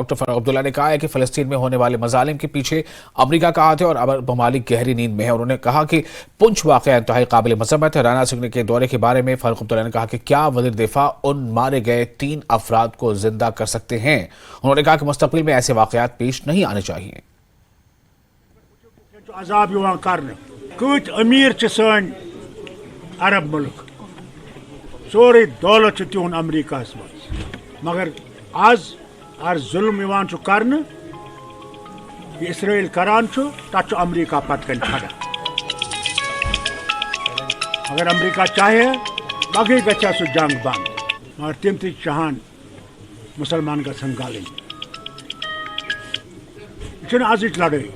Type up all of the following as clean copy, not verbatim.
Doctor Farooq Abdullah نے کہا ہے کہ فلسطین میں ہونے والے مظالم کے پیچھے امریکہ کا ہاتھ ہے اور عرب ممالک گہری نیند میں ہے. انہوں نے کہا کہ پنچ واقعہ انتہائی قابل مذمت ہے. رانا سنگھ کے دورے کے بارے میں فاروق عبداللہ نے کہا کہ کیا وزیر دفاع ان مارے گئے 3 افراد کو زندہ کر سکتے ہیں. انہوں نے کہا کہ مستقبل میں ایسے واقعات پیش نہیں آنے چاہیے. عذاب یوان کرنے کت امیر سن عرب ملک سوری دولت تہد امریکہ مز مگر آز ظلم یوان کرنے یہ اسرائیل کران تک امریکہ پتہ کن کھڑا. اگر امریکہ چاہے باقی گھا سہ جنگ بند مگر تم تہ چاہان مسلمان گھن گلن. یہ آزچ لڑائی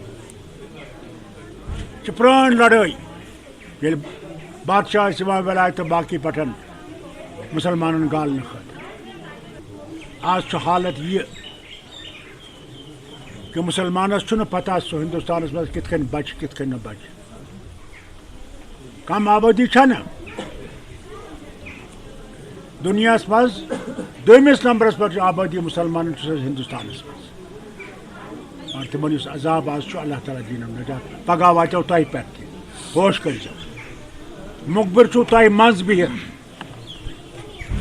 پران لڑائی یل بادشاہ ولایت باقی پہ مسلمان گالن خاطر. آج حالت یہ کہ مسلمانس پتہ سہ ہندوستان مز کت کن بچ کت کن بچ. کم آبادی نا دنیا مز دومس نمبرس پر آبادی مسلمان ہندوستان مز اور تمن اس عذاب آج اللہ تعالیٰ دین نجات پگہ واتو تہ پہ ہوش کرو مقبر چھو تہ مز بہت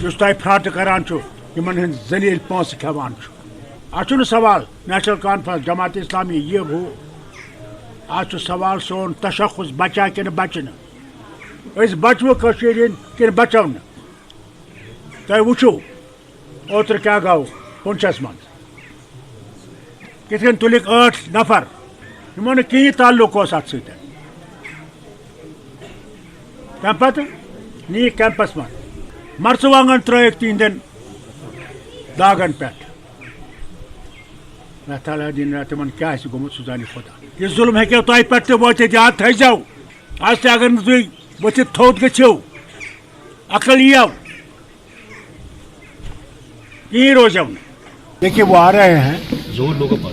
اس تہ فراٹ کران یمن ہند ذلیل پونسہ کھوان. آج سوال نیشنل کانفرنس جماعت اسلامی یہ ہو آج سوال سون تشخص بچا کن بچہ اس بچو کن بچو نا. تہ وچھو اوتر کیا گو پنچس مز کت کن تلک 8 نفر یمو نا کہیں تعلق اس ات ست. تم پتہ نیک کیمپس من مرژوانگن ترائک تہندین داغن پہ. اللہ تعالیٰ دین تمن کیا گومت سہ زانہ خدا. یہ ظلم ہیکو تہ پہ تہ وٲتِتھ یاد تھٲیزیو. آج تہ اگر نہٕ تُہۍ ؤتھِتھ تھوٚد گٔژھِو عقل یِیو کہین روزو نہٕ. دیکھیے وہ آ رہے ہیں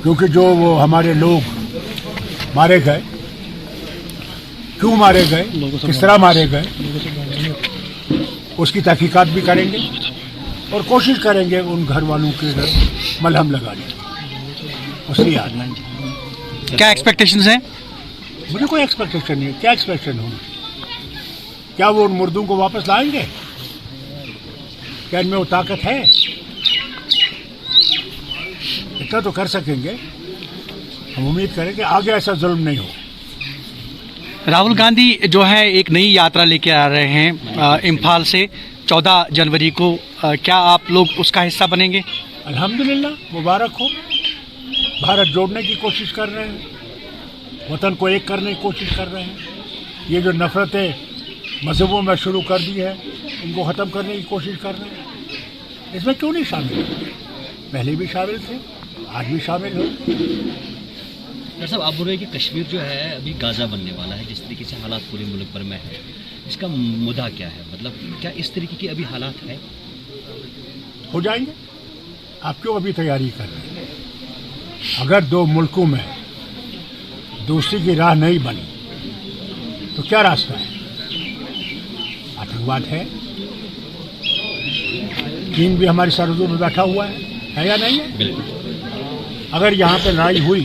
کیونکہ جو وہ ہمارے لوگ مارے گئے کیوں مارے گئے کس طرح مارے گئے اس کی تحقیقات بھی کریں گے اور کوشش کریں گے ان گھر والوں کے ملہم لگانے. اس لیے آنا کیا ایکسپیکٹیشنز ہیں؟ مجھے کوئی ایکسپیکٹیشن نہیں. کیا ایکسپیکٹیشن ہوگی؟ کیا وہ ان مردوں کو واپس لائیں گے؟ کیا ان میں وہ طاقت ہے؟ اتنا تو کر سکیں گے. ہم امید کریں کہ آگے ایسا ظلم نہیں ہو. راہل گاندھی جو ہے ایک نئی یاترا لے کے آ رہے ہیں امپھال سے 14 جنوری کو. کیا آپ لوگ اس کا حصہ بنیں گے؟ الحمدللہ مبارک ہو. بھارت جوڑنے کی کوشش کر رہے ہیں, وطن کو ایک کرنے کی کوشش کر رہے ہیں. یہ جو نفرتیں مذہبوں میں شروع کر دی ہے ان کو ختم کرنے کی کوشش کر رہے ہیں. اس میں کیوں نہیں شامل ہیں؟ پہلے بھی شامل تھے, آج بھی شامل ہو. ڈاکٹر صاحب آپ بول رہے ہیں کہ کشمیر جو ہے ابھی غازہ بننے والا ہے, جس طریقے سے حالات پورے ملک بھر میں ہے, اس کا مدعا کیا ہے؟ مطلب کیا اس طریقے کی ابھی حالات ہیں؟ ہو جائیں گے. آپ کیوں ابھی تیاری کر رہے ہیں؟ اگر 2 ملکوں میں دوستی کی راہ نہیں بنی تو کیا راستہ ہے؟ آتنکواد ہے, چین بھی ہماری سرحدوں میں بیٹھا ہوا ہے یا نہیں ہے؟ بالکل. اگر یہاں پہ لڑائی ہوئی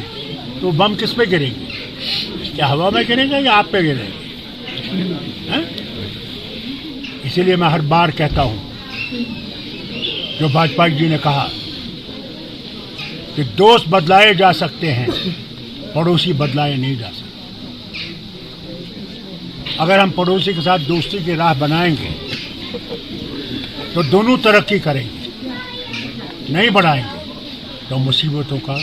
تو بم کس پہ گریں گے؟ کیا ہوا میں گریں گے یا آپ پہ گریں گے؟ اسی لیے میں ہر بار کہتا ہوں جو واجپئی جی نے کہا کہ دوست بدلائے جا سکتے ہیں, پڑوسی بدلائے نہیں جا سکتے. اگر ہم پڑوسی کے ساتھ دوستی کی راہ بنائیں گے تو دونوں ترقی کریں گے, نہیں بڑھائیں گے تو مصیبتوں کا